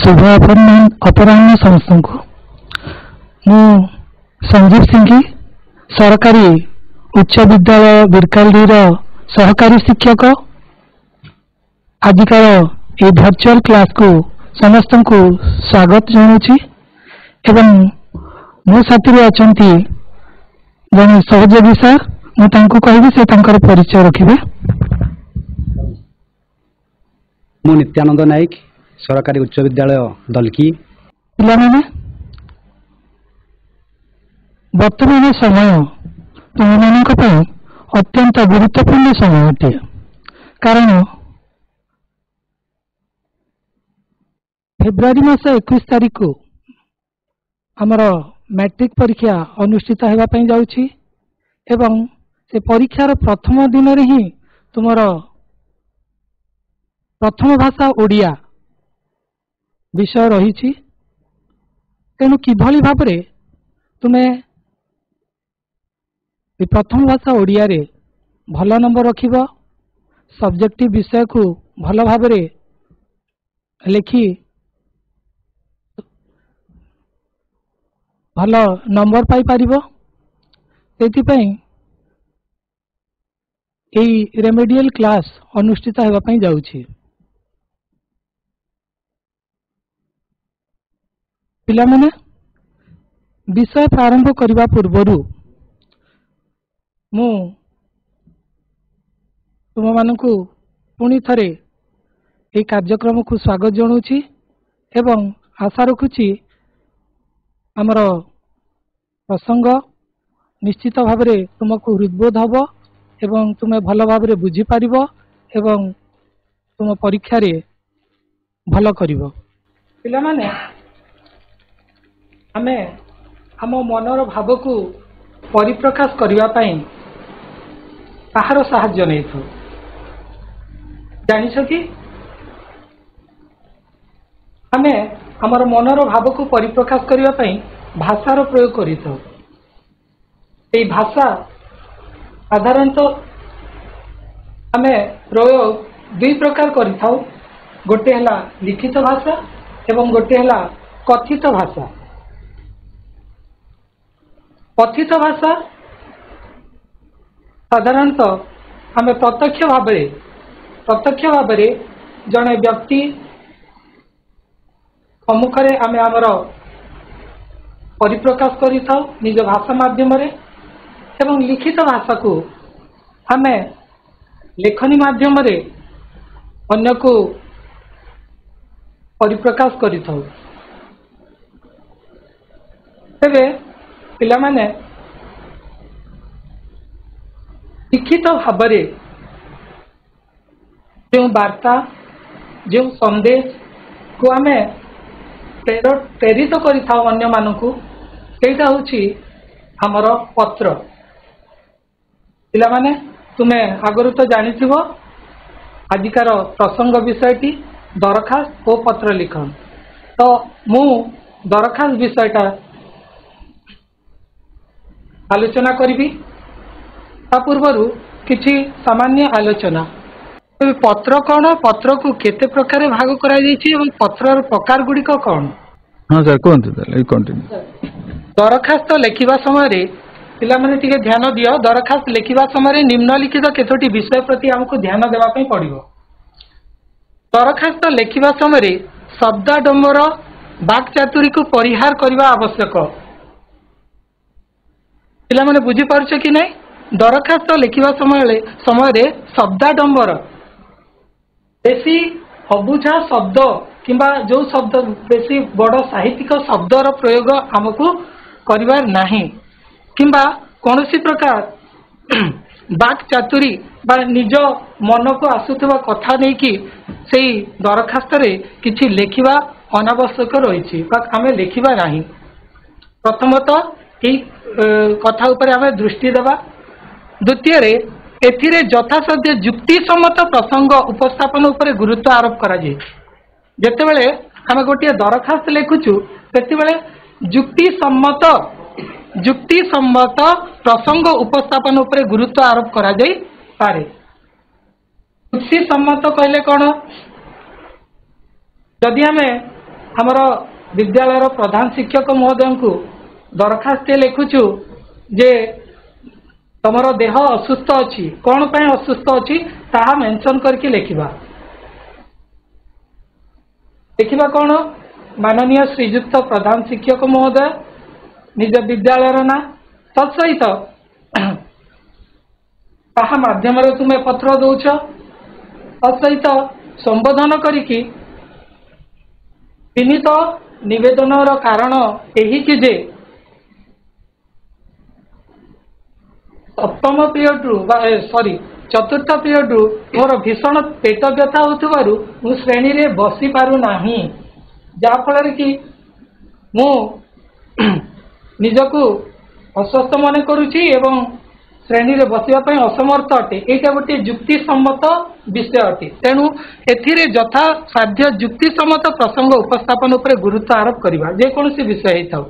शुभ अपराह्न समस्त को मु संजीव सिंह सरकारी उच्च विद्यालय बिरकाली सहकारी शिक्षक आजिकार ये वर्चुअल क्लास को समस्त को स्वागत जनाऊँगी एवं मो साथी अच्छा जन सहयोगी सर मुझे कहबी से परिचय रखिए। मु नित्यानंद नायक सरकारी उच्च विद्यालय दलकी पिलाने वर्तमान समय तुम मान अत्यंत गुरुत्वपूर्ण समय अटे कारण फेब्रुआरी मास 21 तारीख को आमर मैट्रिक परीक्षा अनुष्ठित होगापी जाऊँगी एवं से परीक्षार प्रथम दिन ही तुमर प्रथम भाषा ओडिया विषय रही तेणु किभली भाव तुम्हें प्रथम भाषा ओडिया रे भल नंबर रखिब सब्जेक्टिव विषय को भल भाव लिखि भल नंबर पाई पारिबो। सेथिपई एई रेमेडियल क्लास अनुष्ठित होगापी जाउछि। पिलामाने विषय प्रारंभ करने पूर्वरु मु तुम मानकु पुणी थरे ये कार्यक्रम को स्वागत जनाऊँगी एवं आशा रखुची आमर प्रसंग निश्चित भाव में तुमको हृदबोध हम एवं तुम्हें भल भाव में बुझीपार एवं तुम परीक्षा रे भल कर पिलामाने आमे आम मनर भाव को परिप्रकाश करने कहार साहाय्य नहीं था जानिछ कि आमे आमर मनर भाव को परिप्रकाश करने भाषार प्रयोग करिथौ। एई भाषा साधारणतः आमे प्रयोग दुई प्रकार करिथौ गोटे हला लिखित भाषा एवं गोटे हला कथित भाषा। कथित भाषा साधारणतः आमे प्रत्यक्ष भाव जड़े व्यक्ति सम्मुखें आमे आमर परिप्रकाश करिथाउ निज भाषा माध्यम एवं लिखित भाषा को आमे लेखनी माध्यम अन्य को परिप्रकाश करिथाउ। तेबे पिलामाने लिखित भाव जो वार्ता जो संदेश को आमे प्रेरित करिथाउ अन्य मानकु सेटा होछि हमर पत्र। पिलामाने तुमे आगरु तो जानिथिबो आजिकार प्रसंग विषयटी दरखास्त और पत्र लिखन तो मु दरखास्त विषयटा आलोचना करी ता पूर्वरु किछि सामान्य आलोचना। पत्र कौन पत्र को केते प्रकार भाग करा जायछि एवं पत्रर प्रकार गुड़िक कौन। हाँ सर कंटिन्यू। दरखास्त लिखिबा समय रे पिला माने टिके ध्यान दियो दरखास्त लिखिबा समय रे निम्नलिखित केतोटी विषय प्रति हमको ध्यान देबा पई पड़िबो। दरखास्त लिखिबा समय रे शब्दाडंबर वाक् चातुरी को परिहार करबा आवश्यक। पिला माने बुझी पारछ कि नै दरखास्त लिखिबा समय रे शब्दाडंबर बेसी अबुझा शब्द किंबा जो शब्द बेसी बड़ साहित्यिक शब्दर प्रयोग आमको करिवार नाही किंबा कौनसी प्रकार वाक् चातुरी बा निज मन को आसुथबा कथा नहीं कि सेई दरखास्त रे किछि लेखिबा अनावश्यक रही आमे लेखिबा नाही। प्रथमतः एई कथा ऊपर आमे दृष्टि देबा। द्वितीय रे एथिरे यथासाध्य युक्तिसम्मत प्रसंग उपस्थापन उपर गुरुत्व आरोप करा जाय। जेतेबेले आमे गोटे दरखास्त लिखुचु सेतेबेले युक्तिसम्मत प्रसंग उपस्थापन उपर गुरुत्व आरोप करा जाय पारे। युक्तिसम्मत कहले कौन जदि आमे आमर विद्यालय प्रधान शिक्षक महोदय को दरखास्त लिखुचु जे तमर देह असुस्थ अच्छी कौन पर असुस्थ अच्छी ताहा मेंशन करके लिखा लिखा कौन माननीय श्रीजुक्त प्रधान शिक्षक महोदय निज विद्यालय ना तत्सहित ताहा माध्यम तुम्हें पत्र दौच तत्सहित संबोधन करिकी विनीत निवेदन कारण यही कि जे सप्तम पीरियड रु सॉरी चतुर्थ पीरियड रु मोर भीषण पेट व्यथा होथबारु मु श्रेणी रे बसी पारु नाही जा फल कि मु निजको अस्वस्थ मन करुछि एवं श्रेणी रे बसिबा पई असमर्थ अटे एटा गोटे युक्ति सम्मत विषय अटे तेणु एथिरे यथा साध्य युक्ति सम्मत प्रसंग उपस्थापन उपरे गुरुत्व आरोप करिबा जे कोनोसी विषय हेताउ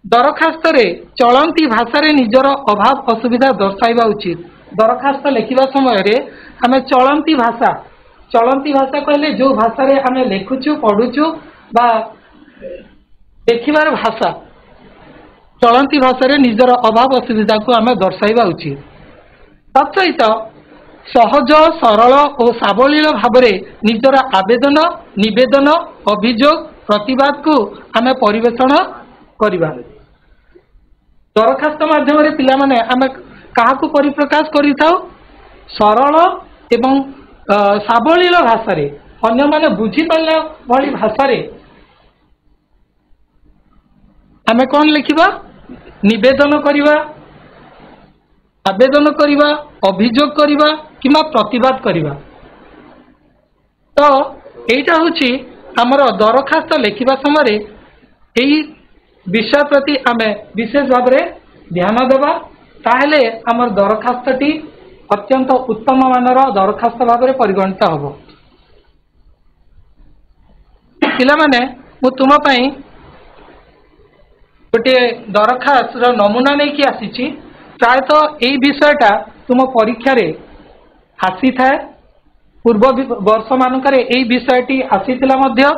दरखास्त रे चलंती भाषा रे निजर अभाव असुविधा दर्शाइबा उचित दरखास्त लिखिबा समय रे हमें चलंती भाषा कहले जो भाषा रे हमें लिखुचु पढुचु बा देखिबार भाषा चलंती भाषा रे निजर अभाव असुविधा को हमें दर्शाइबा उचित तत्सहित सहज सरल और सावलील भाव में निजर आवेदन निवेदन अभियोग प्रतिवाद को हमें परिवेषण करवा दरखास्त माध्यम पिला माने आमे काहाकू परिप्रकाश करि थाउ सरल एवं सावलील भाषा रे अन्य माने बुझी पाला भली भाषा रे आमे कौन लिखिबा निवेदन करिवा आवेदन करिवा अभियोग करिवा किमा प्रतिवाद करिवा तो एटा होची हमर दरखास्त लिखिबा समय एई विषय प्रति आमे विशेष भाव में ध्यान देवा ताहले आमर दरखास्तटी अत्यंत उत्तम मानर दरखास्त भाव में परिगणित हम पिला माने मु तुम पई गोटे दरखास्त नमूना नहीं कि आसी प्रायतः यही विषयटा तुम परीक्षा रे आसी थाए पूर्व वर्ष मानकर यही विषयटी आसीथिला मध्य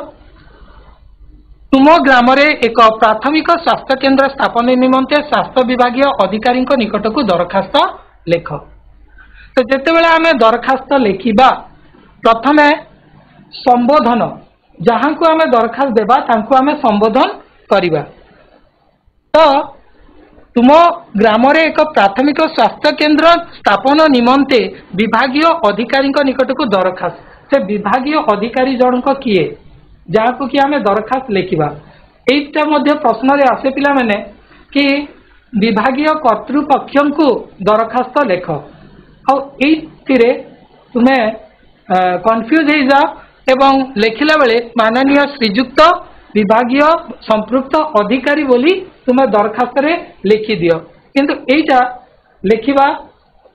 तुम ग्राम रे एक प्राथमिक स्वास्थ्य केन्द्र स्थापन निमंते स्वास्थ्य विभागीय अधिकारी निकट को दरखास्त लेख तो जितेबाला आम दरखास्त लिखा प्रथमे संबोधन जहाँ को आम दरखास्त देबा तांको आम संबोधन करिबा तो तुम ग्राम रे एक प्राथमिक स्वास्थ्य केन्द्र स्थापन निमंते विभागीय अधिकारी निकट को दरखास्त से विभागीय अधिकारी जनक किए जहाँ को कि आम दरखास्त लिखा एटा मध्य प्रश्न रे आसे पिला माने कि विभागीय कर्तृपक्ष को दरखास्त लेख आरे तुम्हें कन्फ्यूज हो जा एवं लिखिला बेले माननीय श्रीजुक्त विभागीय संपृक्त अधिकारी बोली तुम्हें दरखास्त रे लिखि दियो किंतु एटा लिखिबा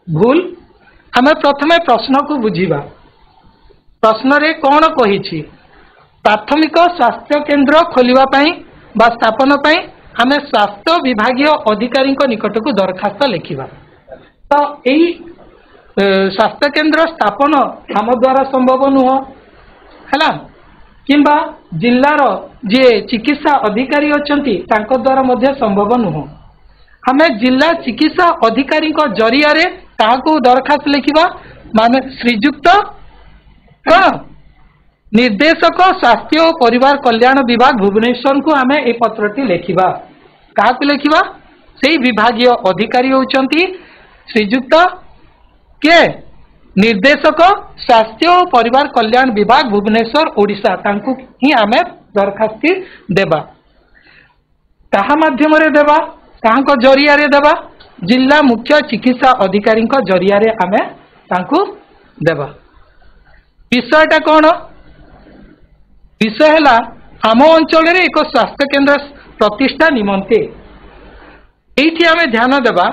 भूल आम प्रथमे प्रश्न को बुझीबा प्रश्न रे कौन कही प्राथमिक स्वास्थ्य केन्द्र खोलिबा पई बा स्थापन पई आम स्वास्थ्य विभागीय अधिकारी निकट को दरखास्त लिखिबा तो यही स्वास्थ्य केन्द्र स्थापन आम द्वारा संभव नुह है किंबा जिल्लार जे चिकित्सा अधिकारी अछंती तांको द्वारा मध्य संभव नुह आम जिला चिकित्सा अधिकारी जरिया रे ताहाको दरखास्त लिखिबा माने श्रीजुक्त निर्देशक स्वास्थ्य और परिवार कल्याण विभाग भुवनेश्वर को आम ए पत्रटी लिखिबा क्या लिखिबा से विभागीय अधिकारी होचंती श्रीजुक्त के निर्देशक स्वास्थ्य और परिवार कल्याण विभाग भुवनेश्वर ओडिशा तांकु ही आम दरखास्त देबा कहा माध्यम रे देबा कहा जरिया रे देबा जिला मुख्य चिकित्सा अधिकारी जरिया रे आम तांकु देबा विषयटा कौन विषय है आम अंचल रे एक स्वास्थ्य केन्द्र प्रतिष्ठा निमंते एठी आम ध्यान देबा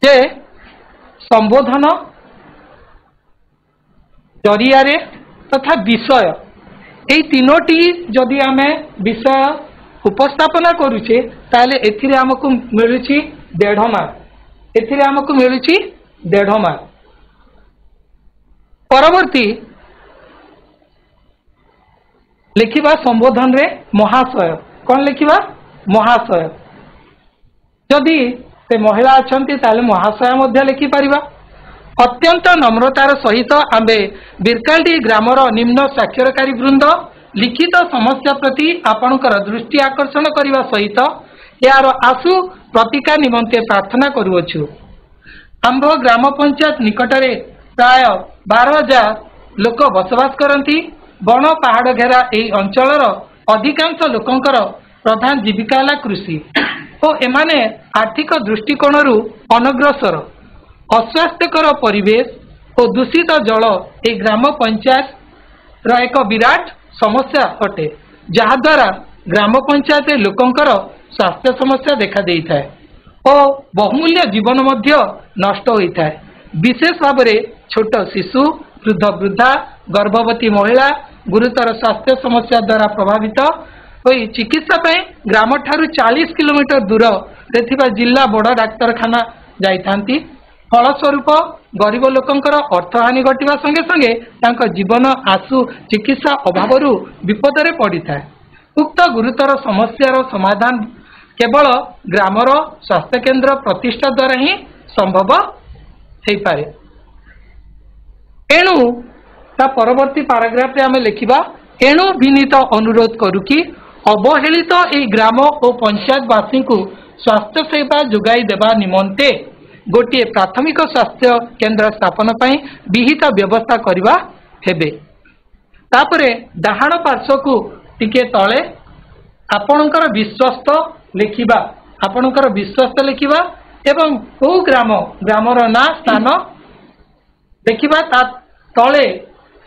जे संबोधन जरिया रे तथा विषय এই তিনোটি যদি आम विषय उपस्थापना करुचे ताले एथिरे हमकु मिलुची 1.5 मार्क एथिरे हमकु मिलुची 1.5 मार्क परवर्ती लिखिबा संबोधन रे महाशय कौन लिखिबा महाशय जदि से महिला अछंती ताले महाशय मध्य लिखि परिबा। अत्यंत नम्रतार सहित आम्बे बिरकालडी ग्रामर निम्न साक्षरकारी वृंद लिखित समस्या प्रति आपणकर दृष्टि आकर्षण करने सहित यार आशु प्रतिका निमंते प्रार्थना करुअछु। आंभ ग्राम पंचायत निकटरे प्राय 12,000 लोक बसवास करती। बण पहाड़ घेरा यही अंचलर अधिकांश लोकंकर प्रधान जीविका है कृषि और एमाने आर्थिक दृष्टिकोण अनग्रसर। अस्वास्थ्यकर परिवेश और दूषित जल ए ग्राम पंचायत एक विराट समस्या अटे जहाद्वारा ग्राम पंचायत लोकंकर स्वास्थ्य समस्या देखा देता है और बहुमूल्य जीवन मध्य नष्ट होता है। विशेष भाव में छोट शिशु वृद्ध वृद्धा गर्भवती महिला गुरुतर स्वास्थ्य समस्या द्वारा प्रभावित होई चिकित्सा पे ग्राम ठारू 40 किलोमीटर दूर रे जिला बड़ डाक्तरखाना जाइथांती। फलस्वरूप गरीब लोकंकर अर्थहानि घटिबा संगे संगे तांका जीवन आशु चिकित्सा अभावरू विपदरे पड़िଥାଏ। उक्त गुरुतर समस्यार समाधान केवल ग्रामर स्वास्थ्य केंद्र प्रतिष्ठा द्वारा ही संभव हो पारे। एणु ता परवर्ती पैराग्राफ रे आमे लिखिबा एणु विनीत अनुरोध करू कि अवहेलित ए ग्राम और पंचायतवासी को स्वास्थ्य सेवा जोगाई देबा निमंते गोटे प्राथमिक स्वास्थ्य केंद्र स्थापन पई विहित व्यवस्था करबा हेबे। तापरे डाहाण पार्श्व को टिके तळे आपणकर विश्वस्त लिखिबा आपणकर विश्वस्त लिखिबा एवं को ग्रामर ना स्थान देखिबा ता तळे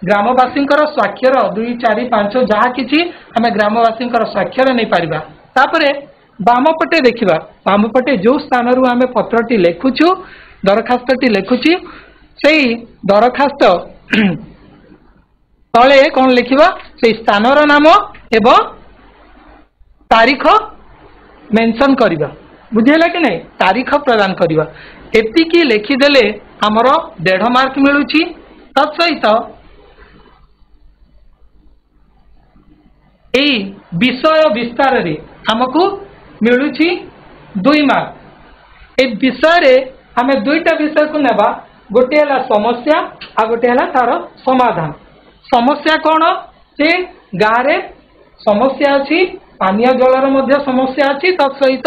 ग्रामवासी स्वाक्षर 2, 4, 5 जहाँ किछि आमे ग्रामवासी स्वाक्षर नहीं पारिबा। तापरे बाम पटे देखिबा बाम पटे जो स्थान रु आमे पत्रटी लेखुछु दरखास्तटी लेखुछि सेही दरखास्त तळे कौन लिखिबा से स्थानर नाम एवं तारीख मेंशन करिबा। बुझेला कि नहीं तारीख प्रदान करिबा। एतिकी लेखिदेले आमर 1.5 मार्क मिलुछि। तत्सहित एई विषय विस्तार रे हमकु मिलुछि 2 मार्क। ए विषय रे हमें 2टा विषय को नेबा गोटे हला समस्या आ गोटे हला तार समाधान। समस्या कौन से गाँव रे समस्या अछि पानीय जलर मध्य समस्या अछि तत्सहित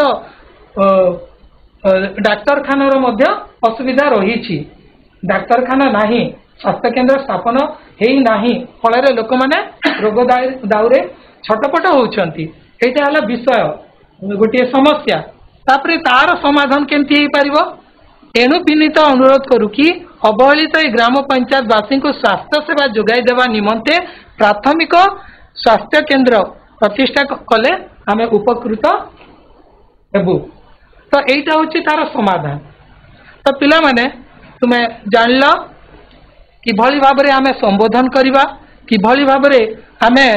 डाक्तरखानार मध्य असुविधा रही। डाक्तरखाना नाही स्वास्थ्य केंद्र स्थापन हेई नाही फल लोक माने रोग दाउरे छटपट होउछंती। एटा हला विषय गोटे समस्या। तापरे तार समाधान केमती हेई परिबो। एणु विनीत अनुरोध करू कि अवहेलित ग्राम पंचायत वासी को स्वास्थ्य सेवा जोगाई देवा निमंते प्राथमिक स्वास्थ्य केंद्र प्रतिष्ठा कले आमे उपकृत हेबु। तो एटा होची तार समाधान। तो पिला माने तुमे जानल किभली भाबरे आमे संबोधन करिबा किभली भाबरे आमे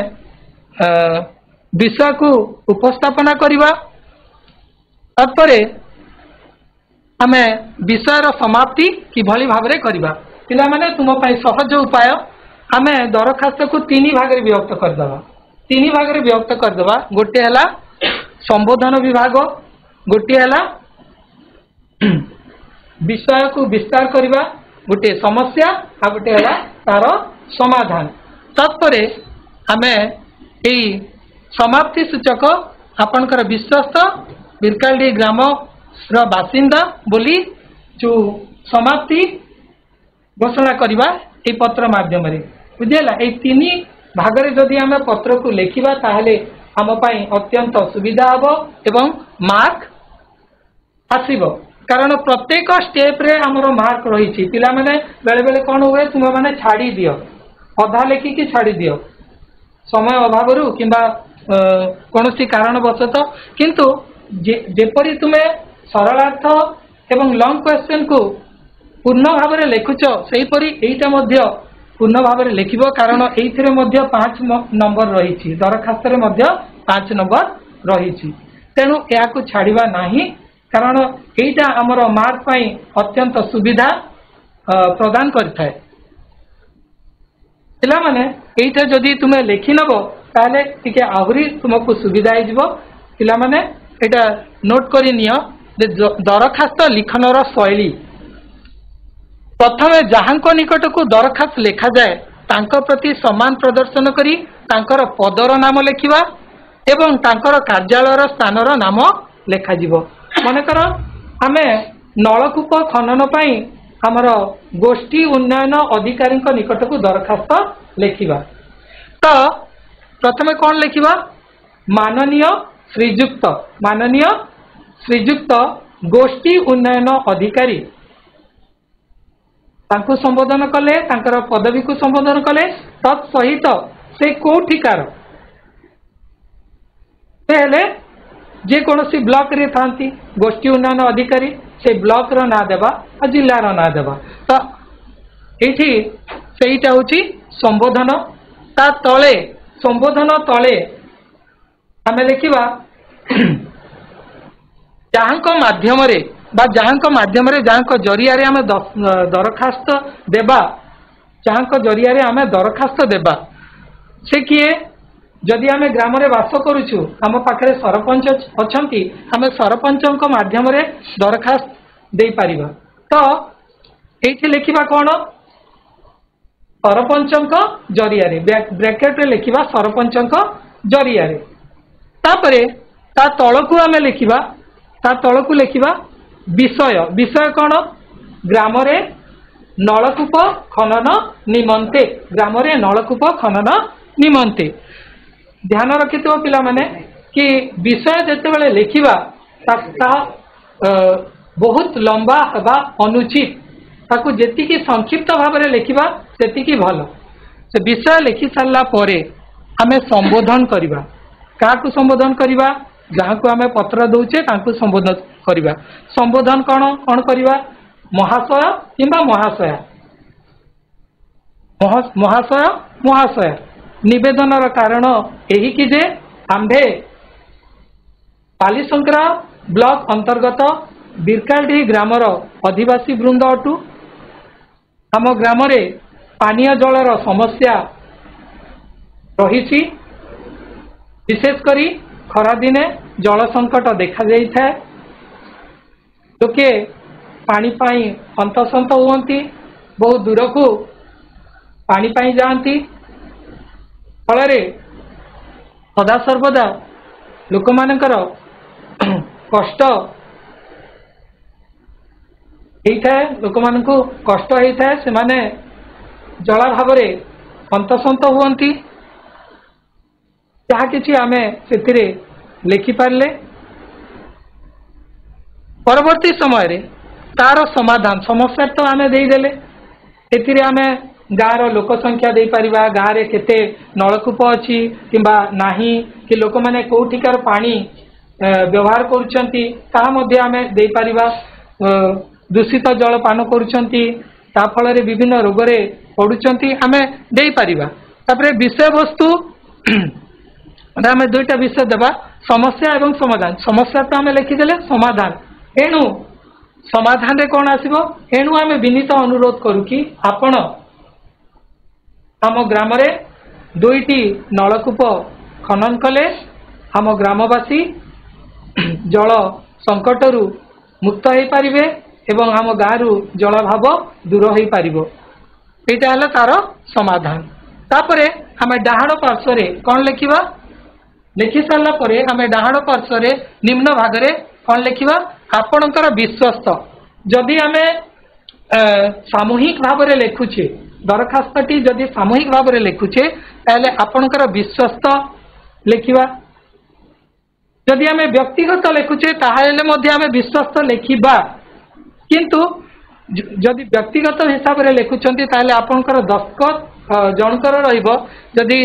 विषय को उपस्थापना करिबा। तत्परे आमे विषयर समाप्ति किभली भाबरे करिबा। पिला माने तुम पई सहज उपाय आमे दरखास्त को 3 भाग रे विभक्त कर दबा। 3 भाग रे विभक्त कर दबा। गोटे हला संबोधन विभाग गोटे हला विषय को विस्तार करिबा गोटे समस्या आ गोटे हला तार समाधान। तत्परे आमे एई समाप्ति सूचक आपनकर विश्वस्त बिरकालडी ग्राम र बासिंदा बोली जो समाप्ति घोषणा करिबा ए पत्र माध्यम रे। बुझेला ए 3 भाग रे जदि आमे पत्र को लेखिबा ताहले हम पई अत्यंत सुविधा हबो एवं मार्क आसीबो। कारण प्रत्येक स्टेप रे हमरो मार्क रही। पिला माने बेले बेले कोन हुए तुम माने छाड़ी दियो अधा लेखि कि छाड़ी दियो समय अभावरू किंबा कोनोसी कारण बसत किंतु जेपरि तुमे सरलार्थ एवं लॉन्ग क्वेश्चन को पूर्ण भाव में लिखुच से एटा मध्य पूर्ण भाव में लिखिबो। कारण एइथिरे मध्य 5 नंबर रही दरखास्त रे मध्य 5 नंबर रही। तेणु या को छाड़िबा नाही कारण एइटा हमर मार्क पई अत्यंत सुविधा प्रदान करथाय। पिला माने एइटा जदि तुमे लिखि नबो ताले टिके आहुरी तुमको सुविधा हो पिला माने एटा नोट करी नियो जे दरखास्त लिखनर शैली प्रथमे जहांको निकट को दरखास्त लेखा जाए तांको प्रति सम्मान प्रदर्शन करी तांकर पदर नाम लेखिबा एवं तांकर कार्यालयर स्थानर नाम लेखा जीवो मनकर आमे नलकूप खनन पाई हमर गोष्ठी उन्नयन अधिकारी निकट को दरखास्त लेखिबा तो प्रथमे कौन लेखिबा माननीय श्रीयुक्त गोष्ठी उन्नयन अधिकारी तांको संबोधन कले तांकर पदवी को संबोधन कले तत्सहित से कोठिकार पहले जे कोनोसी ब्लॉक रे थांती गोष्ठी उन्नयन अधिकारी से ब्लॉक रो ना देबा और जिल्ला रो ना देबा तो एठी सेईटा होची संबोधन ता तळे संबोधन तळे आमे लिखिबा जहांको माध्यम रे बा जहांको माध्यम रे जहांको जरिया रे आमे दरखास्त देबा जहांको जरिया रे आमे दरखास्त देबा से किए जदि आमे ग्राम रे वास करूछु हम पाखरे सरपंच अछंती आमे सरपंचक माध्यम रे दरखास्त दे पारिबा तो एठी लिखिबा कोन सरपंचक जरिया रे ब्रैकेट रे लिखिबा सरपंचक जरिया रे तापरे ता तळकु आमे लिखिबा ता तळकु लिखिबा विषय कौन ग्राम रे नलकूप खनन निमंते ग्राम रे नलकूप खनन निमंते ध्यान रखि पिला माने कि विषय जेते बेले लिखिबा ता बहुत लंबा हवा अनुचित ताकू जेतिकी संक्षिप्त भाव में लिखिबा सेतिकी भल से विषय लिखि सारला परे आमे संबोधन करिबा काकू संबोधन करिबा जहाँ को आमे पत्र दौचे तांकू संबोधन करिबा संबोधन कौन करिबा महाशय किंबा महाशया महाशय निवेदनर कारण यही कि जे आम्भे पालीसंक्रा ब्लॉक अंतर्गत बिरकाडी ग्रामर अधिवासी वृंद अटू आम ग्राम रे पानीय जलर समस्या रही विशेष करी खरा दिने जल संकट देखा जाए लोके पानी पाई हंतसंत हुअंती बहुत दूर को पानी पाई जाती फल सदा सर्वदा लोक मानकर कष्ट होता है लोक मान कष्ट होता है से माने जला भाव हंतसंत हुअंती जहाँ किसी आमे से लिखिपारे परवर्ती समय रे तार समाधान समस्या तो आमे देदेले एथिरे आमे गाँव लोक संख्या दे पारिबा गाँव रे केते नलकूप अच्छी किंबा नाही कि लोक माने कोठिकार पानी व्यवहार करुचंती ता मध्ये आमे दे पारिबा दूषित जल पान करुचंती ता फल रे विभिन्न रोग रे पडुचंती आमे दे पारिबा तापरे विषय वस्तु आम दुईटा विषय देवा समस्या एवं समाधान समस्या तो आम लिखिदेले समाधान एणु समाधान रे कौन आसीबो एणु आम विनीत अनुरोध करू कि आपण आम ग्राम रे दुईटी नलकूप खनन कले आम ग्रामवासी जल संकटरू मुक्त हो पारिबे एवं आम गाँव जलाभाव दूर हो पारिबो एटा हला तार समाधान तापरे आम डाहाण पार्श्व कौन लिखिबा लिखि सारा परे आमे डाहाण पार्श्व निम्न भागरे कौन लिखिबा आपणकर विश्वस्त जदि आमे सामूहिक भाव में लिखुचे दरखास्तटी जदि सामूहिक भाव में लिखुचे ताले आपणकर विश्वस्त लिखिबा जदि आमे व्यक्तिगत लिखुचे ताहाले मध्ये आमे विश्वस्त लिखिबा किंतु जदि व्यक्तिगत हिसाब से लिखुचंती ताले आपणकर दस्तखत जनकर रहिबो जदि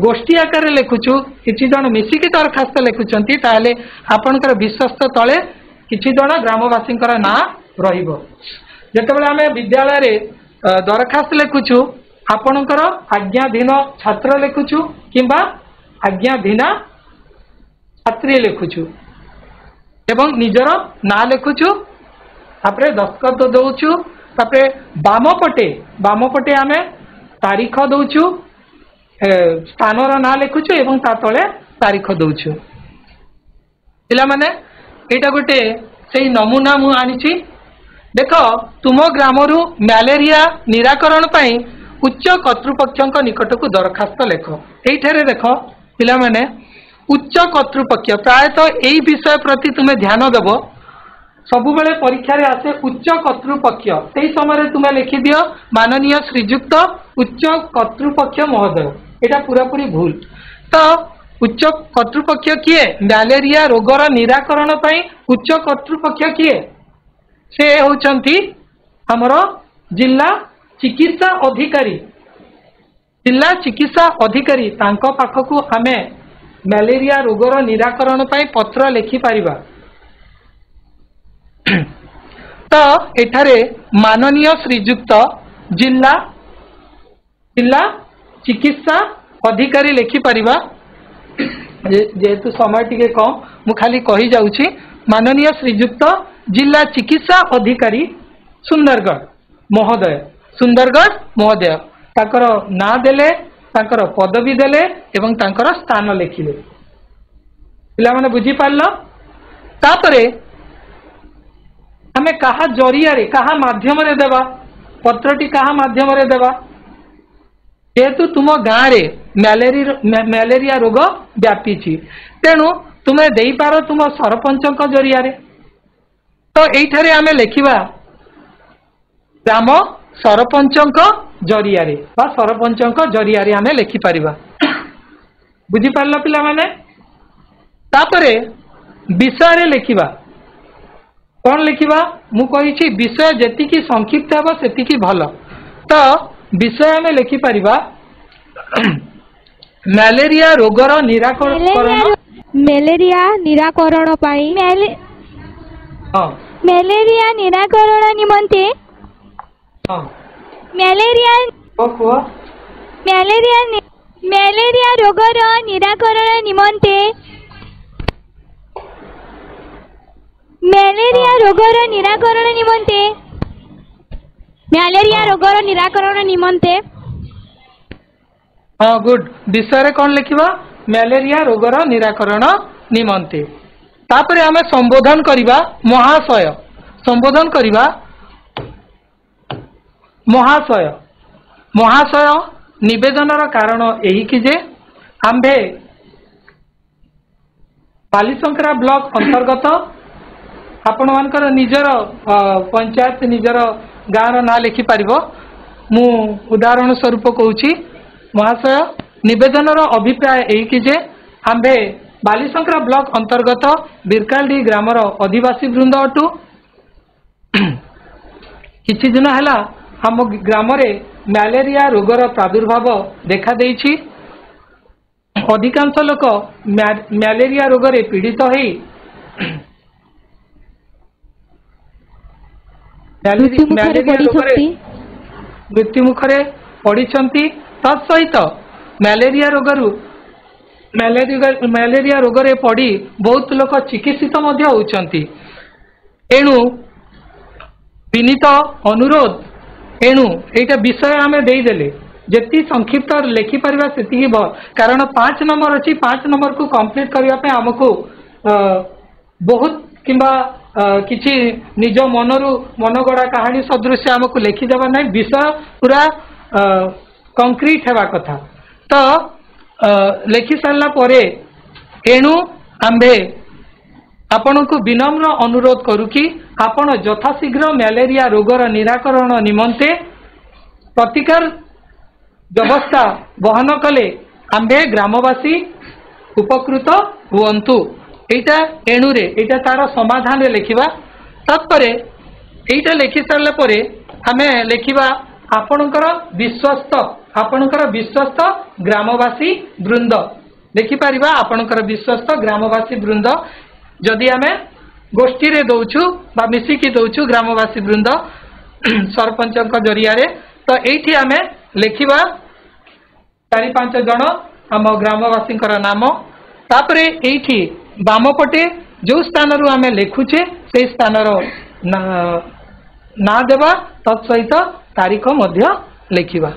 गोष्ठी आकार लिखुचु किछि जन मिसिकी दरखास्त लिखुचंती ताले आपणकर विश्वस्त तले किछि जन ग्रामवासींकर ना रहिबो जेतेबेले आमे विद्यालय रे दरखास्त लिखुचु आपणकर आज्ञाधीन छात्र लिखुचु किंबा आज्ञाधीना छात्री लिखुचु एवं निजर ना लिखुचु तापरे दस्तखत दउचु तापरे बाम पटे आमे तारीख दउचु स्थानर ना लिखुचु एवं ता तले तारीख दउछु पिला माने एटा गोटे सेही नमूना मु आनिछि देख तुम ग्रामरु मलेरिया निराकरण पई उच्च कर्तृपक्षक निकट को दरखास्त लेख एठारे देख पिला माने उच्च कर्तृपक्ष प्रायतः यही विषय प्रति तुम्हें ध्यान देव सबुबले परीक्षा रे आसे उच्च कर्तृपक्ष से समय तुम्हें लिखि दियो माननीय श्रीजुक्त उच्च कर्तृपक्ष महोदय एटा पूरापूरी भूल तो उच्च कर्तृपक्ष किए मलेरिया रोगर निराकरण पई उच्च कर्तृपक्ष किए से होचंती हमर जिला चिकित्सा अधिकारी तांको पाखकु आमे मलेरिया रोगर निराकरण पई पत्र लिखि पारिबा तो एठारे माननीय श्रीजुक्त जिला चिकित्सा अधिकारी लिखि पारिबा जेहेतु समय टिके कम मु खाली कही जाउछि माननीय श्रीजुक्त जिला चिकित्सा अधिकारी सुंदरगढ़ महोदय ताकर ना देले ताकर पदवी देले एवं ताकर स्थान लिखिले पिला माने बुझी पारलो तापरे हमें कहा जरिया रे कहा माध्यम रे देवा पत्रटी कहा माध्यम रे देवा जेहेतु तुम गाँव रे मलेरिया रोग व्यापी तेणु तुम्हें दे पार तुम सरपंच जरिया रे तो एठारे आमे लिखिबा ग्राम सरपंच जरिया रे बा सरपंच जरिया रे आमे लिखि पारिबा बुझी पारला पिला माने तापरे विषय रे लिखिबा कौन लिखिबा मु कहिछि विषय जेतिकी संक्षिप्त हेबो सेतिकी भलो तो विषय आमे लिखि पारिबा मलेरिया रोगर निराकरण पाई मलेरिया निराकरण निमंते मलेरिया रोगर निराकरण निमंते मलेरिया रोगर निराकरण निमंते हाँ गुड विषय रे कौन लिखिबा मलेरिया रोगर निराकरण निमंते तापरे आमे संबोधन करिबा महाशय निवेदनर कारण यही कि जे आम्भे बालीशंकरा ब्लॉक अंतर्गत आपण मानकर निजर पंचायत निजर गाँव ना लिखि पारिबो मु उदाहरण स्वरूप कहूची महाशय निवेदनर अभिप्राय यही कि जे आम्भे बालीशंकरा ब्लॉक अंतर्गत बिरकालडी ग्रामर आदिवासी वृंद अटू किछि दिन हैला हम ग्राम रे मलेरिया रोगर प्रादुर्भाव देखा देइछि अधिकांश लोक मलेरिया रोगरे पीड़ित होई मृत्यु मुखरे पड़िछंती तत्सहित मलेरिया रोगरे पड़ी बहुत लोक चिकित्सित मध्य होउछंती एणु विनीत अनुरोध एणु एटा विषय आमे देई देले जेती संक्षिप्त लेखि परिबा सेती कारण 5 नंबर अछि 5 नंबर को कंप्लीट करिया पे हमको बहुत किंबा किछि निज मनरु मनगड़ा कहानी सदृश हमको लेखि देबा नै विषय पूरा कंक्रीट हेबा कथा तो लेखि सारला परे एणु आम्भे आपण को विनम्र अनुरोध करू कि आपण यथाशीघ्र मलेरिया रोगर निराकरण निमंते प्रतिकार व्यवस्था बहन कले आम्भे ग्रामवासी उपकृत हुअन्तु एटा एणुरे एटा तार समाधान रे लिखिबा तत्परे एटा लिखि सारला परे हमें लिखिबा आपणकर विश्वस्त ग्रामवासी वृंद देखि पारिबा आपणकर विश्वस्त ग्रामवासी वृंद जदि आमे गोष्ठी रे दउछु बा मिसिकी दउछु ग्रामवासी वृंद सरपंच जरिया रे तो एठी आमे लिखिबा 4-5 जन आम ग्रामवासी नाम तापरे एठी बाम पटे जो स्थान रु आमे लिखुचे से स्थान ना देवा तत्सहित तारीख मध्य लिखिबा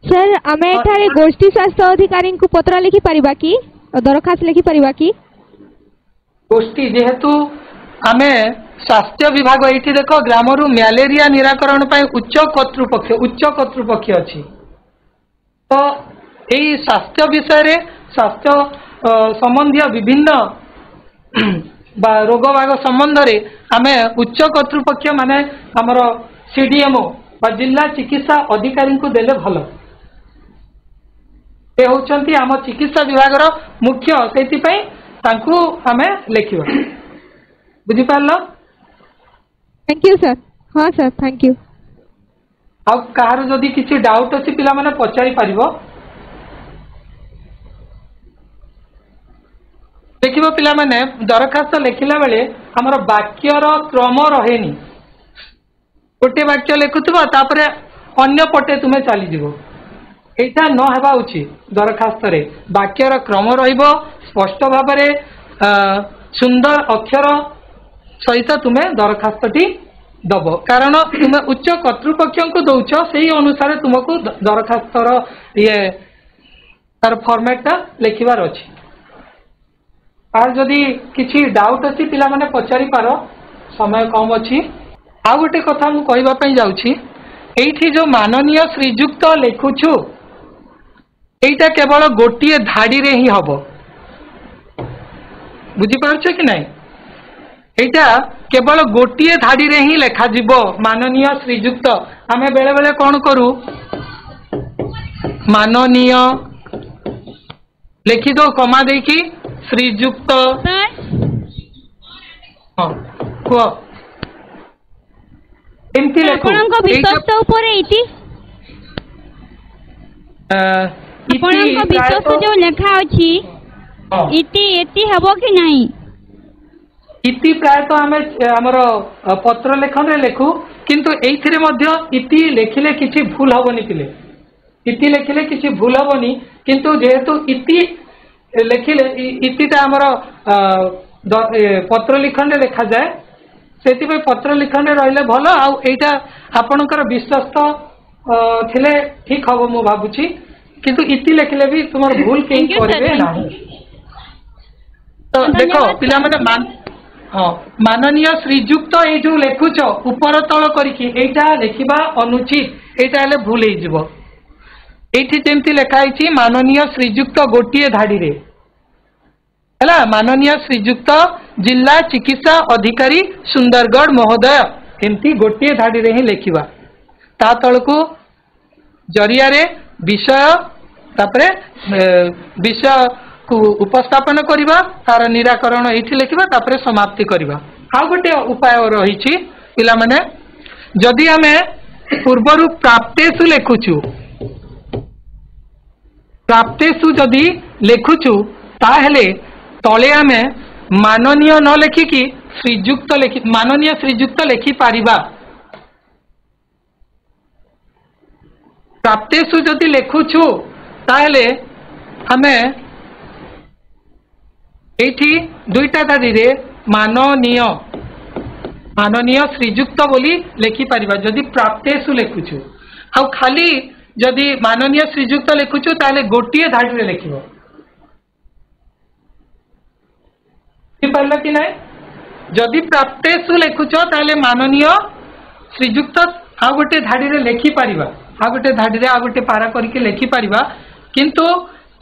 सर आमे एठारे गोष्ठी स्वास्थ्य अधिकारी को पत्र लिखि परिबा की दरखास्त लिखि परिबा की गोष्ठी जेहेतु आमे स्वास्थ्य विभाग ये देख ग्राम मैलेरिया निराकरण उच्च कर्तृपक्ष अच्छी तो यही स्वास्थ्य विषय रे स्वास्थ्य संबंधी विभिन्न रोग बाग संबंध रे आमे उच्च कर्तृपक्ष माने हमर सीडीएमओ बा जिला चिकित्सा अधिकारी को देले भल से होचंती आम चिकित्सा विभाग रो मुख्य सेति तांकू आमे लेखिबा बुझी पारलो। Thank you sir. हाँ सर थैंक यू। आउ कहार जदि किछि डाउट अछि पिला माने पचारि पारिबो देखिबो पिला माने दरखास्त लेखिला बेले हमर वाक्यर क्रम रहेनी गोटे वाक्य लेखुथबो तापरे अन्य पटे तुमे चली जिवो एटा न हेबा उचित दरखास्त रे वाक्यर क्रम रहिबो स्पष्ट भाबरे सुंदर अक्षर सहित तुमे दरखास्तटी दब कारण तुमे उच्च कर्तृपक्ष को दौच से अनुसार तुमको दरखास्तर ये तार फॉर्मेट लिखिबार अछि आर जदि किछि डाउट अछि पिला माने पचारि पारो समय कम अछि आ गोटे कथा मु कहबा पई जाउछि एठी जो माननीय श्रीयुक्त लिखुछु एटा केवल गोटिए धाड़ी रे ही हबो बुझी पारछ कि नहीं एटा केवल गोटिए धाड़ी रे ही लेखा जीवो माननीय श्रीयुक्त आमे बेले बेले कौन करू माननीय लिखि दो कमा देखी श्रीयुक्त हाँ को एमती लेखो आपनका विश्वास ऊपर इति आपनका विश्वास जो लेखा अछि इति एति हबो कि नहीं इति प्राय तो आमे हमर पत्र लेखन रे लेखु किंतु एइथिरे मध्य इति लेखिले किछि भूल हबनी पिले इति लेखिले किछि भूल हबनी किंतु जेहेतु इति लेखिले इतिटा हमर पत्र लिखन रे लेखा जाए सेति पे पत्र लिखन रे रहले भलो आ एटा आपनकर विश्वस्त थिले ठीक हबो मु भाबुची किंतु इति लेखिले भी तुमर भूल केही करबे नाही तो देखो पिला माने हाँ माननीय श्रीयुक्त ये जो लेखुच ऊपर तल करा लिखा अनुचित यहाँ हेल्ले भूल ये जमी लिखाई माननीय श्रीयुक्त गोटे धाड़ी रे है माननीय श्रीयुक्त जिला चिकित्सा अधिकारी सुंदरगढ़ महोदय एमती गोटे धाड़ी रे ही लिखा ता तल को जरिया रे विषय तापरे विषय को उपस्थापन करवा तार निराकरण ये लिखा तापरे समाप्ति करवा आ गोटे उपाय रही पिला माने जदि आमे पूर्वर प्राप्तेषु लिखुचु प्राप्तेषु जदि लिखुचु ताहेले तले आमे माननीय न लिखिकी श्रीयुक्त लिखि माननीय श्रीयुक्त लिखि पारिबा प्राप्तेषु जदि लिखुचु ताहेले आमे एठी दुईटा धाड़ी रे माननीय माननीय श्रीयुक्त बोली लिखि पारिबा जदि प्राप्तेषु लिखुचु आ खाली जदि माननीय श्रीयुक्त लिखुचु ताले गोटिए धाड़ी रे लिखिबो पारला कि नहीं जदि प्राप्तेषु लिखुचो ताले माननीय श्रीयुक्त आ गोटे धाड़ी रे लिखि पारिबा आ गोटे धाड़ी रे आ गोटे पारा करके लिखि पारिबा किंतु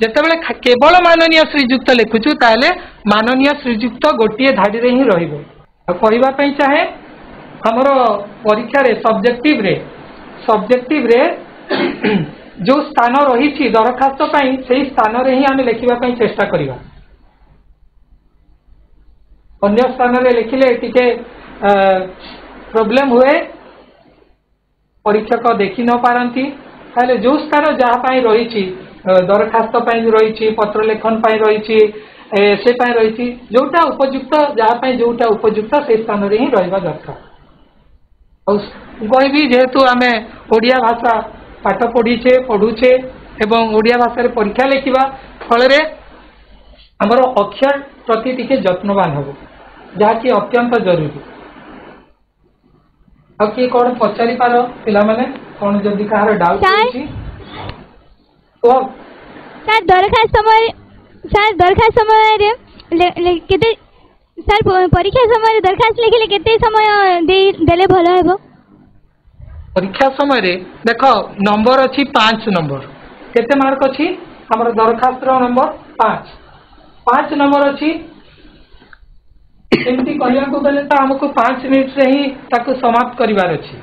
जेतेबेले केवल माननीय श्रीयुक्त लिखुचु ताले माननीय श्रीयुक्त गोटे धाड़ी रे ही रहिबो कहबा पई चाहे हमरो परीक्षा रे सब्जेक्टिव रे जो स्थान रही छी दरखास्त पई सेही स्थान रे ही आमे लिखिबा पई चेष्टा करिबा अन्य स्थान रे लिखिले टिके प्रॉब्लम हुए परीक्षक देखि न पारंती ताले जो स्थान जहा पई रही छी दरखास्त पई रही छी पत्र लेखन पई रही छी से पई रही छी जोटा उपयुक्त जहा पई जोटा उपयुक्त से स्थान रे ही रहबा दरकार कोई भी जेहेतु आमे ओडिया भाषा पाठ पढ़ीचे पढ़ुचे एवं ओडिया भाषा रे परीक्षा लिखिबा फल रे हमर अक्षर प्रति टिके यत्नवान हबो जहाँकि अत्यंत जरूरी अब किए कौन पचारि पार पिला माने कौन जदि कहार डाउट अछि କୁହ। ସାର୍ ଦରଖାସ୍ତ ସମୟରେ କେତେ ସାର୍ ପରୀକ୍ଷା ସମୟରେ ଦରଖାସ୍ତ ଲେଖିଲେ କେତେ ସମୟ ଦେଲେ ଭଲ ହେବ? परीक्षा समय रे देख नंबर अच्छी 5 नंबर केते मार्क अच्छी हमर दरखास्त नंबर 5 नंबर अच्छी एमती कहया को गले तो हमको 5 मिनिट रे ही ताको समाप्त करिवार अछि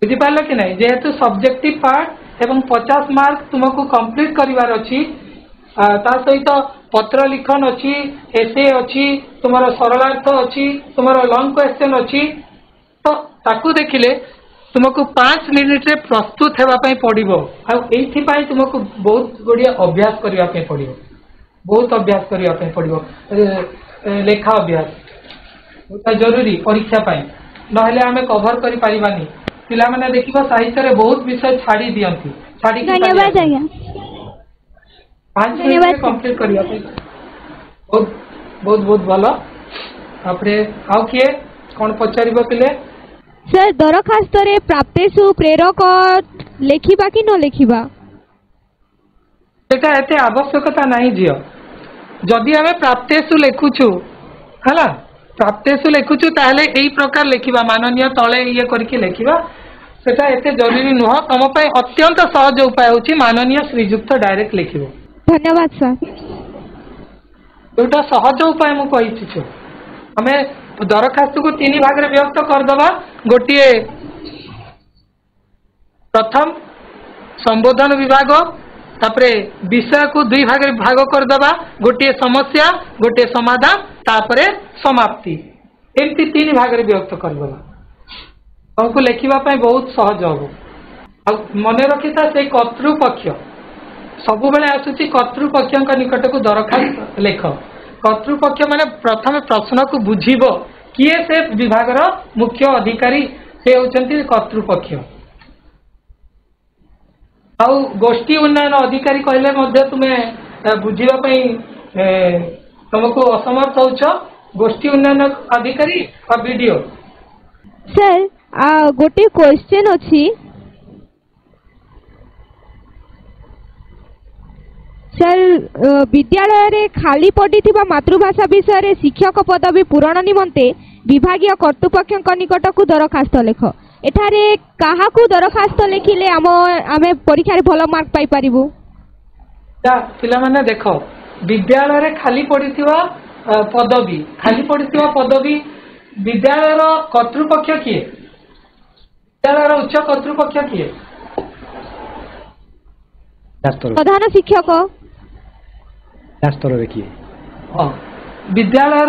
बुझि पालो कि नहीं जेहेतु सब्जेक्टिव पार्ट एवं 50 मार्क तुमको कंप्लीट करिवार अछि ता सहित पत्र लिखन अच्छी एसे अच्छी तुम्हारा सरलार्थ अच्छी तुम्हारा लॉन्ग क्वेश्चन अच्छी तो ताकू देखिले तुमको 5 मिनिट रे प्रस्तुत हेबापई पड़िबो आ एथि पई तुमको बहुत गुडिया अभ्यास करिया पे पड़िबो बहुत अभ्यास करिया पे पड़िबो लेखा अभ्यास बहुत जरूरी परीक्षा पई नहले हमें कवर करि परिबानी पिला माने देखिबो साहित्य रे बहुत विषय छाड़ी दियंती छाड़ी धन्यवाद आज्ञा 5 मिनिट रे कंप्लीट करिया पे बहुत बहुत बहुत भलो आपरे आउ किए कोन पचारिबो पिले सर दरखास्त रे प्राप्तेषु प्रेरक लेखिबा कि न लेखिबा सेटा एते आवश्यकता नहीं जियो जदि हमें प्राप्तेषु लेखुछु हला प्राप्तेषु लेखुछु ताहले एई प्रकार लेखिबा माननीय तळे ये करके लेखिबा सेटा एते जरूरी नुह तम पय अत्यंत सहज उपाय होची माननीय श्रीयुक्त डायरेक्ट लेखिबो धन्यवाद सर जोटा सहज उपाय मु कहिछि छु हमें दरखास्त को 3 भाग रे विभक्त कर दबा गोटिए प्रथम संबोधन विभाग तापरे विषय को 2 भाग रे भाग कर दबा गोटिए समस्या गोटिए समाधान तापरे समाप्ति एमती 3 भाग रे विभक्त कर दबा हमको लेखिबा पय बहुत सहज हो मन रखिता से कर्तृपक्ष सब बेले आसुची कर्तृपक्षक निकट को दरखास्त लेख कर्तृपक्ष माने प्रथम प्रश्न को बुझीबो किए से विभाग रो मुख्य अधिकारी से होचंती कर्तृपक्ष आउ गोष्ठी उन्नयन अधिकारी कहले मध्य तुमे बुझीबा पई तुमको असमर्थ होछ गोष्ठी उन्नयन अधिकारी और वीडियो सर गोटे क्वेश्चन अछि सर विद्यालय रे खाली पड़ी मातृभाषा विषय रे शिक्षक पदवी पूरण निमंते विभागीय कर्तृपक्ष निकट को दरखास्त लेख एठारे कहा को दरखास्त लिखिले आमे परीक्षा रे भलो मार्क पाई परिबु पिला माने देखो विद्यालय रे खाली पड़ी पदवी विद्यालय रो कर्तृपक्ष किए विद्यालय रो उच्च कर्तृपक्ष किए प्रधान शिक्षक स्तर देखिए विद्यालय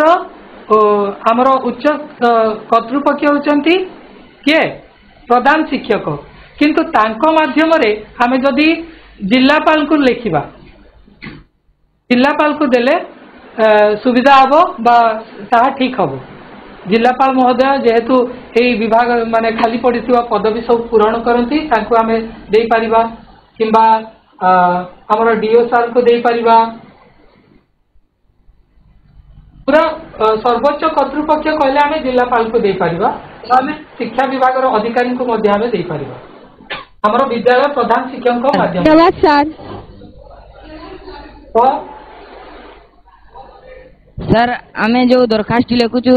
आमर उच्च कर्तृपक्ष होचंती किए प्रधान शिक्षक किंतु तांको माध्यम रे हमें जदि जिल्लापाल को लेखिबा जिल्लापाल को देले सुविधा हबो बा ताहा ठीक हबो जिल्लापाल महोदय जेहेतु एई विभाग माने खाली पड़िथिबा पदवी सब पूरण करंती तांको हमें देई परिबा किंबा हमर डीओ सर को देई परिबा पूरा सर्वोच्च कर्तृपक्ष कहले आमे जिल्लापाल को दे पारिबा आमे शिक्षा विभाग रो अधिकारी को मध्य आमे दे पारिबा हमरो विद्यालय प्रधान शिक्षक को माध्यम धन्यवाद सर सर आमे जो दरखास्त लेखुछु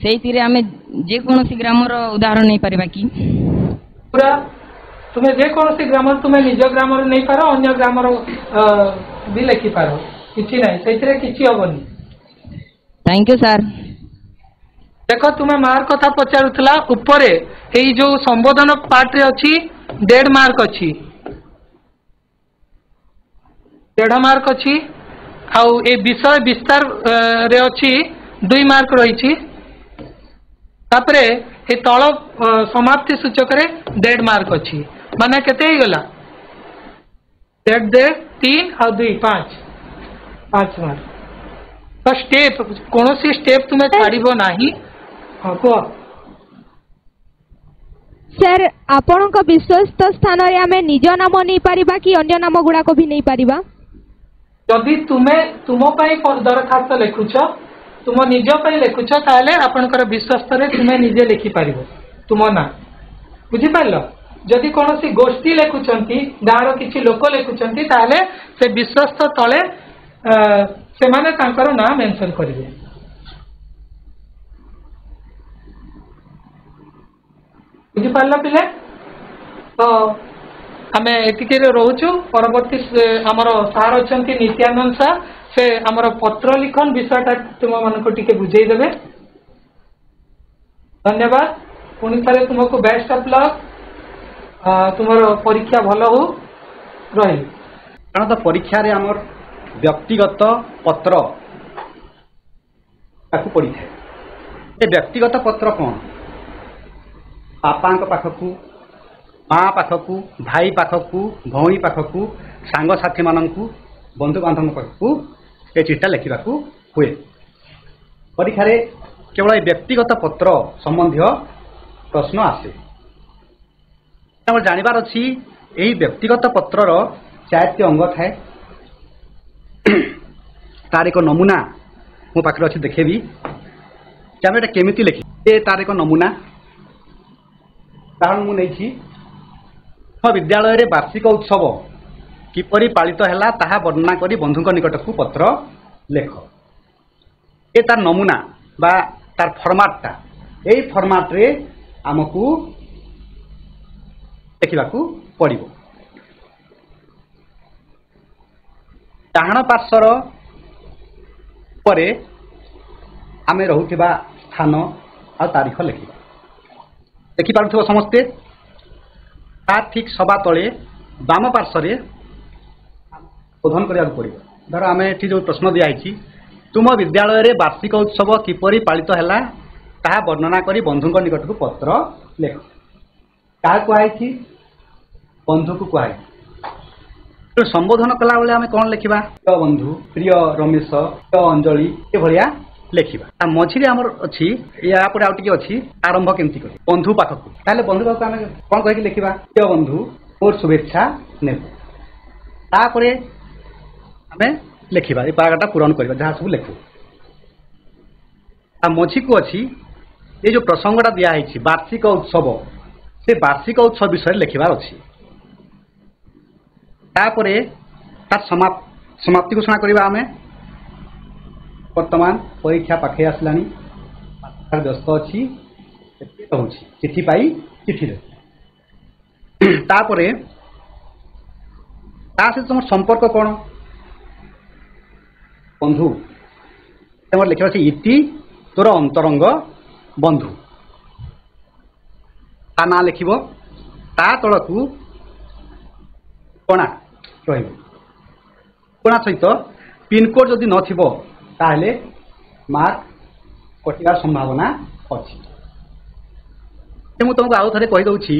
सेइतिरे आमे जे कोनोसी ग्रामर उदाहरण नै पारिबा कि पूरा तुमे जे कोनोसी ग्रामर तुमे निज ग्रामर नै पारो अन्य ग्रामर भी लेखि पारो किछि नै सेइतिरे किछि होबनी थैंक यू सर देखो तुम्हें मार्क कथा पचारुला ऊपर यही जो संबोधन पार्ट रे अच्छी 1.5 मार्क अच्छी 1.5 मार्क अच्छी आउ ए विषय विस्तार रे अच्छी 2 मार्क रही तापरे ए तल समाप्ति सूचक रे 1.5 मार्क अच्छी माने केते ही गला 3 और 2 5 मार्क तो स्टेप कौन सी स्टेप तुम्हें छाड़िबो नाही हाँ को सर आपण को विश्वस्त स्थान रे हमें निज नाम नहीं पारिबा कि अन्य नाम गुडा को भी नहीं पारिबा जदि तुमे तुम पई दरखास्त लेखुछ तुम निज पई लेखुछ ताले आपनकर विश्वस्त रे तुमे निजे लिखि पारिबो तुम ना बुझि पारलो जदि कौन सी गोष्ठी लेखुंट गाँव किसी लोक लेखुंट ताहले से विश्वस्त तले से माने तांकर ना मेंशन करेंगे। बुझिपार पिले तो आम एटिके रोचु परवर्ती आमर सार अच्छा नित्यानंद सार से आमर पत्र लिखन विषयटा तुम मानक टिके बुझेदेवे। धन्यवाद पुणी थे तुमको बेस्ट ऑफ लक तुम परीक्षा भल हो रही कारण तो परीक्षा रे आमर व्यक्तिगत पत्र पड़ी था। व्यक्तिगत पत्र कौन बापा पाखकू माँ पाखकू भाई पाखकू भौणी पाखकू सांग साथी मानू बंधु बांधव पाखकू ये चिठा लिखा हुए। परीक्षा रे केवल व्यक्तिगत पत्र संबंधी प्रश्न आसे जानवर अच्छी यही व्यक्तिगत पत्रर 4टी अंग थाए। तार एक नमूना मो पाखे अच्छी देखेबी आम एटा केमिति लिखी तार एक नमूना कारण मुझे विद्यालय रे वार्षिक उत्सव किपरि पालित हैला ताहा वर्णना करी बंधुक निकट को पत्र लेख। ए तार नमूना बा तार फॉर्मेटटा यही फॉर्मेट रे आमको देखा पड़ो। डाहाण पार्श्वर परे आमे रहुथिबा स्थान आ तारीख लिखा देखि पारुथिबो समस्ते। तार ठीक सभा तले बाम पार्श्वर शोधन करिया पड़ो। धर आम ये जो प्रश्न दिखाई तुम विद्यालय रे वार्षिक उत्सव किपरि पालित हैला ताहा वर्णना करी बंधुक निकट को पत्र लेख। क्या कहुई बंधु को कहुई तो संबोधन कला बेले आम कौन लिखा प्रिय बंधु प्रिय रमेश प्रिय अंजलि ये भाया लिखा। मझे आमर अच्छी या आउटे अच्छी आरंभ केमती कर बंधु पाखक ताले बंधु पाखक आम कौन कह लिखा प्रिय बंधु मोर शुभेच्छा ने तापर आम लिखा ये पाराटा पूरण करवा जहाँ सब लिखु। मझी को अच्छी ये जो प्रसंगटा दिखाई वार्षिक उत्सव से वार्षिक उत्सव विषय लिखबार अच्छी। तापरे तार समाप्ति घोषणा करवा आम वर्तमान परीक्षा पाखे आसलानी व्यस्त अच्छी रोची चिठी पाई चिठी तापरे ता सहित तुम संपर्क कौन बंधु तुम लिखा इति तोर अंतरंग बंधु ता ना लिख ता तलकू कोणा कोणा सहित पिनकोड जदि नथिबो ताहले मार्क कटिबार संभावना अच्छी। तुमको आउ थे कहीदे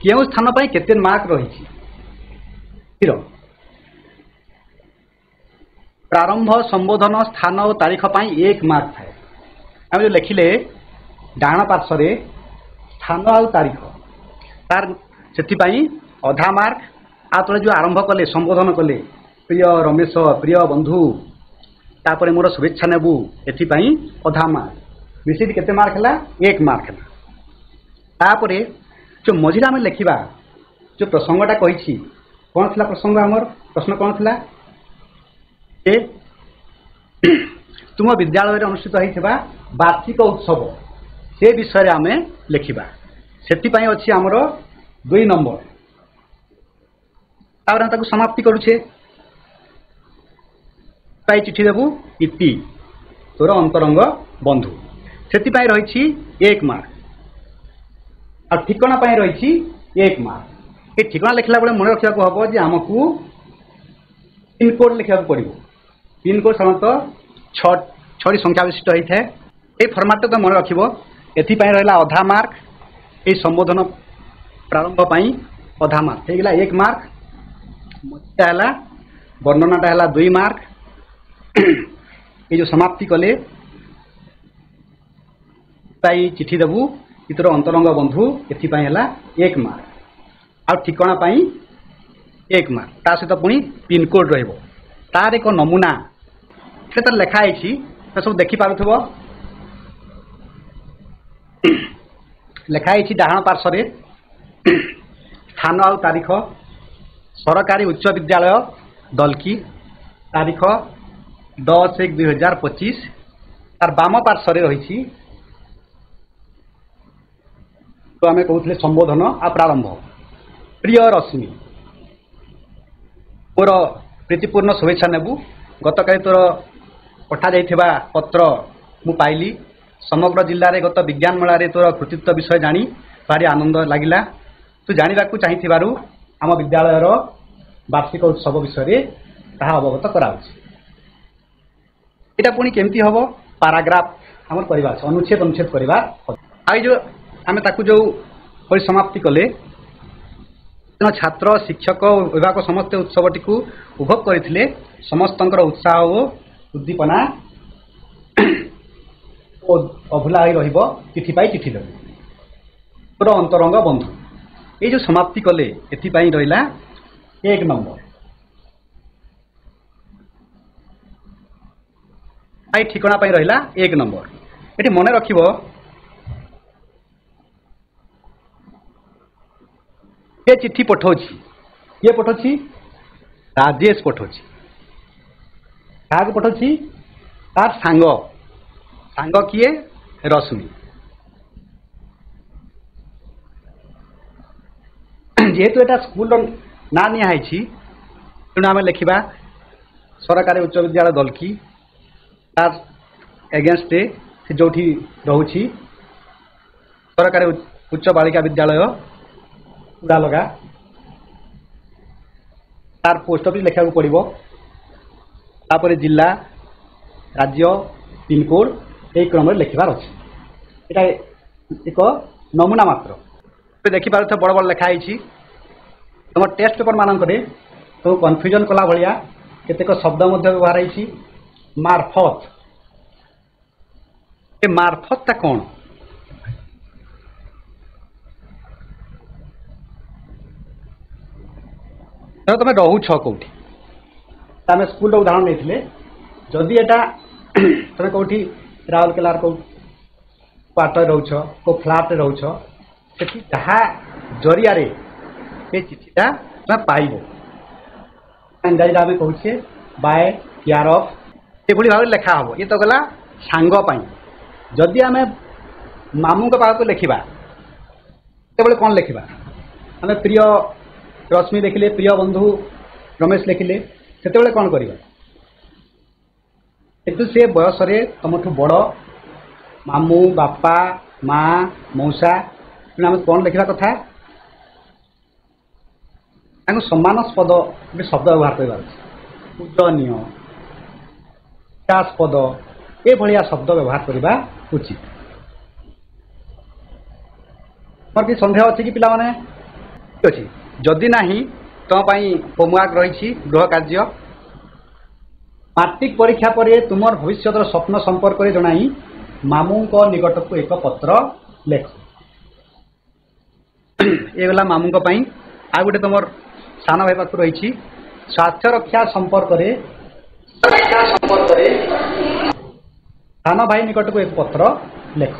क्यों स्थान पर केते मार्क रही प्रारंभ संबोधन स्थान और तारीख पर 1 मार्क थाए। आम जो लिखिले डाण पार्श्वर स्थान आ तारीख तार से अधा मार्क आ तले जो आरंभ कले संबोधन कले प्रिय रमेश प्रिय बंधु तापर मोर शुभेच्छा नेबू एथिपाई अधा मार्क मिसेट केते मार्क है 1 मार्क है। तापर जो मझिरे आम लिखा जो प्रसंगटा कही कौन थी प्रसंग आमर प्रश्न कौन थी तुम विद्यालय अनुष्ठित होता वार्षिक उत्सव से विषय आम लिखा से अच्छी आमर 2 नंबर। तापर समाप्ति करुचे चिठी देबू इति तोर अंतरंग बंधु से रही 1 मार्क और ठिकना रही 1 मार्क। ये ठिकना लिखला बेले मन रखा हम जे आमको पिनकोड लिखा पड़ो। पिनकोड साधारणतः 6 संख्या विशिष्ट होता है। ये फर्माट तो मन रखिबो एथिपाई रहा अधा मार्क ये संबोधन प्रारंभ पाई अधा मार्क होगा 1 मार्क मझीटा है वर्णनाटा है 2 मार्क ये जो समाप्ति कले चिठी देबू इतर अंतरंग बंधु एथिपाई है 1 मार्क आ ठिकना पाई 1 मार्क ता सहित पुणी पिनकोड रहिबो तार एक नमूना से लिखाई सब देखिपु लिखाई डाहाण पार्श्व स्थान आ तारीख सरकारी उच्च विद्यालय दलकी तारीख 10/1/2025 तार बाम पार्श्व रही तो आम कहते संबोधन आ प्रारंभ प्रिय रश्मि मोर प्रीतिपूर्ण शुभेच्छा नेबू गतकाली तोर पठा जाइथिबा पत्र मु पाइली समग्र जिल्ला रे गत विज्ञान मेला रे तोर कृतित्व विषय जानी भारी आनंद लागिला तू जानिबाकू चाहिथिबारु आम विद्यालय रो वार्षिक उत्सव विषय ताहा अवगत कराउछि एटा पुणी केमती हबो पैराग्राफ हमर करबा अनुच्छेद अनुच्छेद करबा आई जो आमे ताकू जो परिसमाप्ति कले छात्र शिक्षक विभाग समस्त उत्सवटी को उपभोग करथिले समस्तंकर उत्साह और उद्दीपना अभुला रहिबो चिठी पाई चिठी देबे तोर अंतरंग बंधु ये जो समाप्ति कले एथि पाई रहिला 1 नंबर आई ठिकाना पाई रहिला 1 नंबर एटी मने रखिबो ये चिट्ठी पठाउछि ये पठाउछि राजेश पठाउछि काग पठाउछि तार सांग सांग किए रश्मि जेहेतु एटा स्कूल ना निया है तेणु आम लिखा सरकारी उच्च विद्यालय दलकी तार एगेन्स्ट से जो रोची सरकारी उच्च बालिका विद्यालय उड़ा लगा तार पोस्ट ऑफिस लिखा पड़ो तापर जिला राज्य पिनकोड यही क्रम लिखार अच्छे यहाँ एक नमूना मात्र देखिपार बड़ बड़ लिखाई तुम टेस्ट पेपर मानक तुम कन्फ्यूजन कला भाया केतेक शब्द व्यवहार होती मार्फत ए मार्फतटा कौन तुम रोच कौटी आम स्कूल उदाहरण नहीं जदि एटा तुम कौटी राउरकेला क्वार्टर रोच को फ्लाट रोच से जहाँ जरिया ये चिठीटा तुम पाइब इंग्राजी आम कहे बाय केयर ऑफ ये भाव लेखा हम ये तो गला सांगपाई जदि आम मामू पाक लिखा से कौन लिखा आम प्रिय रश्मि लिखिले प्रिय बंधु रमेश लिखिले से कौन कर से बयस तुमठू बड़ मामू बापा माँ मौसा आम कौन लिखा कथा सम्मानस्पद शब्द व्यवहार कर पूजनीय विकासपद ये भाया शब्द व्यवहार करने उचित मोर कि सन्देह अच्छी कि पिला माने अच्छी जदि ना तुम होमवर्क रही गृह कार्य मैट्रिक परीक्षा पर तुम भविष्य स्वप्न संपर्क में जनाई मामू निकट को एक पत्र लेख ये गला मामू आ गोटे तुम सान भाई पाख रही स्वास्थ्य रक्षा संपर्क सान भाई निकट को एक पत्र लेख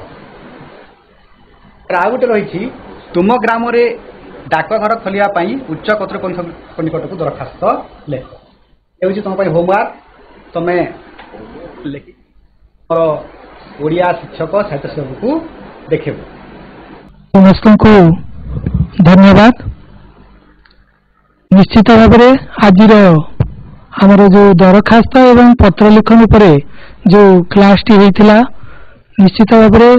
आ गोटे रही तुम ग्राम डाकघर खोलिया उच्च कर्तृपक्ष निकट को दरखास्त लेख ये तुम होमवर्क तुम्हें लिखि ओडिया शिक्षक साहित्य सेवक को देखे समस्त को धन्यवाद निश्चित भाव में आज आमर जो दरखास्त एवं पत्र लिखन पर जो क्लास टी होता निश्चित भाव में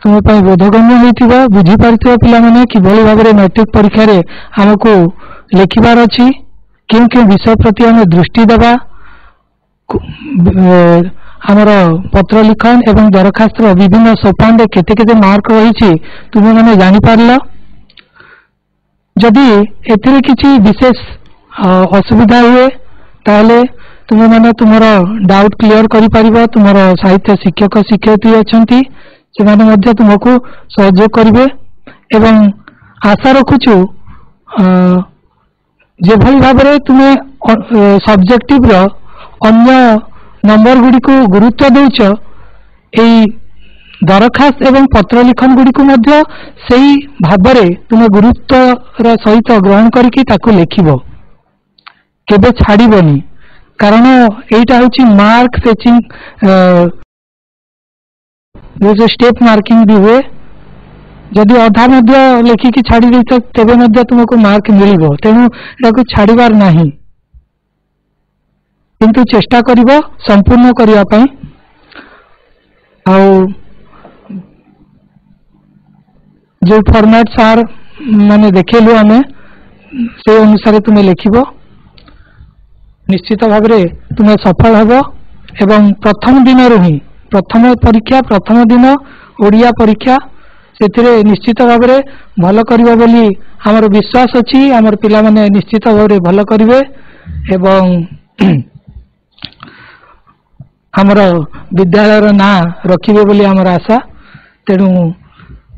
तुम बोधगम्य होता बुझीपार पाने किभली भाव में मैट्रिक परीक्षा रे आमको लिखबार अच्छी क्यों क्यों विषय प्रति आम दृष्टि देवा आमर पत्र लिखन एवं दरखास्त विभिन्न सोपान केते केते मार्क रही तुम मैंने जानीपार जदि एथिरे किसी विशेष असुविधा हुए ताले तुम मैंने तुम डाउट क्लियर कर तुम साहित्य शिक्षक शिक्षयित्री अच्छा से मैंने तुमको सहयोग करेंगे एवं आशा रखुचु जो भाव में तुम्हें सब्जेक्टिव अन्य नंबर गुड़ी को गुरुत्व दौच एई दरखास्त एवं पत्र लिखन गुड़ी को मध्य सेई भाबरे तुम गुरुत्वर सहित ग्रहण करके ताकू लिखिबो केबे छाड़िबोनी कारण एटा होची मार्क फेचिंग जो स्टेप मार्किंग भी हुए जदि अधा मध्य लिखिकी छाड़ी देछ तेबे मध्य तुमको मार्क मिलिबो तेणु एटाकू छाड़िबार नाही किंतु चेष्टा करिबो संपूर्ण करिया पई आउ जो फॉर्मेट सार माने देखेलु आमे से अनुसार तुम्हें लिखिबो निश्चित भाव में तुम्हें सफल हब एवं प्रथम दिन ही प्रथम परीक्षा प्रथम दिन ओडिया परीक्षा से निश्चित भाव में भल करिबो बोली हमर विश्वास अछि हमर पिला माने निश्चित भाव में भल करिवे एवं हमर विद्यालय ना रखिबे बोली हमर आशा तेणु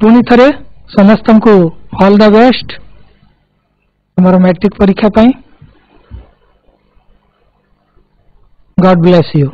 पुणी थरे समस्त को ऑल द बेस्ट हमारा मैट्रिक परीक्षा पाई गॉड ब्लेस यू।